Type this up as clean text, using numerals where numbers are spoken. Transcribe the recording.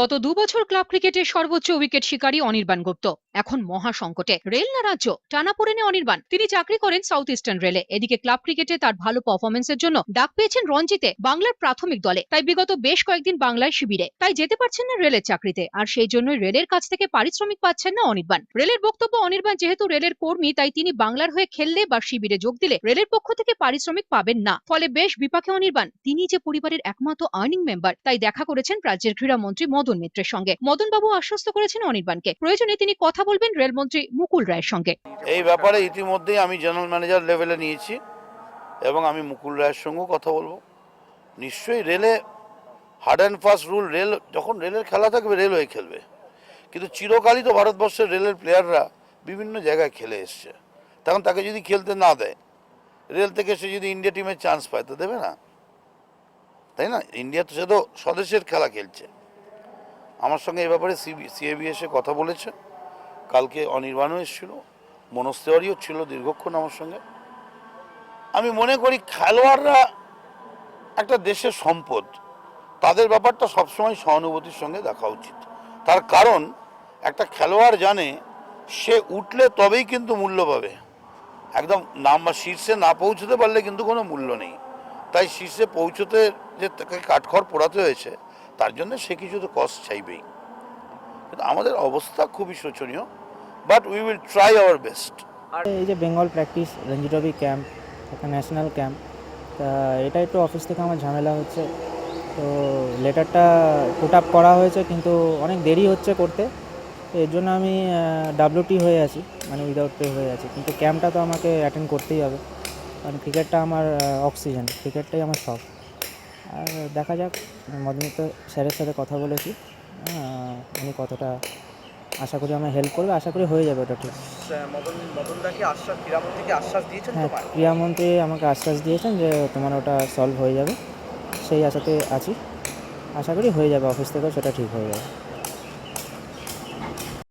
গত ২ বছর ক্লাব ক্রিকেটের সর্বোচ্চ উইকেট শিকারী অনির্বাণ গুপ্ত এখন মহা সংকটে। রেল না রাজ্য, টানাপোড়েনে অনির্বাণ। তিনি চাকরি করেন সাউথ ইস্টার্ন রেলে। এদিকে ক্লাব ক্রিকেটে তার ভালো পারফরমেন্সের জন্য ডাক পেয়েছেন রঞ্জিতে, বাংলার প্রাথমিক দলে। তাই বিগত বেশ কয়েকদিন বাংলায় শিবিরে, তাই যেতে পারছেন না রেলের চাকরিতে। আর সেই জন্যই রেলের কাছ থেকে পারিশ্রমিক পাচ্ছেন না অনির্বাণ। রেলের বক্তব্য, অনির্বাণ যেহেতু রেলের কর্মী, তাই তিনি বাংলার হয়ে খেললে বা শিবিরে যোগ দিলে রেলের পক্ষ থেকে পারিশ্রমিক পাবেন না। ফলে বেশ বিপাকে অনির্বাণ। তিনি যে পরিবারের একমাত্র আর্নিং মেম্বার, তাই দেখা করেছেন রাজ্যের ক্রীড়ামন্ত্রী মদন মিত্রের সঙ্গে। মদন বাবু আশ্বস্ত করেছেন অনির্বাণকে, প্রয়োজনে তিনি কথা বলবেন রেলমন্ত্রী মুকুল রায়ের সঙ্গে। এই ব্যাপারে ইতিমধ্যেই আমি জেনারেল ম্যানেজার লেভেলে নিয়েছি এবং আমি মুকুল রায়ের সঙ্গেও কথা বলবো। নিশ্চয়ই রেলে hard and fast rule, rail যখন রেলের খেলা থাকবে রেল হয়ে খেলবে, কিন্তু চিরকালই তো ভারতবর্ষের রেলের প্লেয়াররা বিভিন্ন জায়গায় খেলে এসছে। তখন তাকে যদি খেলতে না দেয়, রেল থেকে সে যদি ইন্ডিয়া টিমের চান্স পায় তো দেবে না, তাই না? ইন্ডিয়া তো সে তো স্বদেশের খেলা খেলছে। আমার সঙ্গে এই ব্যাপারে সিএবি এসে কথা বলেছে। কালকে অনির্বাণও এসেছিল, মনোজ তেওয়ারিও ছিল দীর্ঘক্ষণ আমার সঙ্গে। আমি মনে করি খেলোয়াড়রা একটা দেশের সম্পদ, তাদের ব্যাপারটা সবসময় সহানুভূতির সঙ্গে দেখা উচিত। তার কারণ একটা খেলোয়াড় জানে সে উঠলে তবেই কিন্তু মূল্য পাবে। একদম নাম বা শীর্ষে না পৌঁছতে পারলে কিন্তু কোনো মূল্য নেই। তাই শীর্ষে পৌঁছতে যে তাকে কাঠখড় পোড়াতে হয়েছে, তার জন্য সে কিছু তো কষ্ট চাইবেই। কিন্তু আমাদের অবস্থা খুবই শোচনীয়, but we will try our best. আর এই যে Bengal practice Ranji trophy camp, একটা ন্যাশনাল ক্যাম্প, তা এটা একটু অফিস থেকে আমার ঝামেলা হচ্ছে। তো লেটারটা পুট আপ করা হয়েছে কিন্তু অনেক দেরি হচ্ছে করতে। তো এর জন্য আমি ডাব্লিউটি হয়ে আছি, মানে উইদাউট পে হয়ে আছি। কিন্তু ক্যাম্পটা তো আমাকে অ্যাটেন্ড করতেই হবে, কারণ ক্রিকেটটা আমার অক্সিজেন, ক্রিকেটটাই আমার শখ। আর দেখা যাক, মদন মিত্র স্যারের সাথে কথা বলেছি, উনি কতটা আশা করি আমার হেল্প করবে, আশা করি হয়ে যাবে ওটা ঠিক। হ্যাঁ, ক্রীড়ামন্ত্রী আমাকে আশ্বাস দিয়েছেন যে তোমার ওটা সলভ হয়ে যাবে, সেই আশাতে আছি। আশা করি হয়ে যাবে, অফিস থেকেও সেটা ঠিক হয়ে যাবে।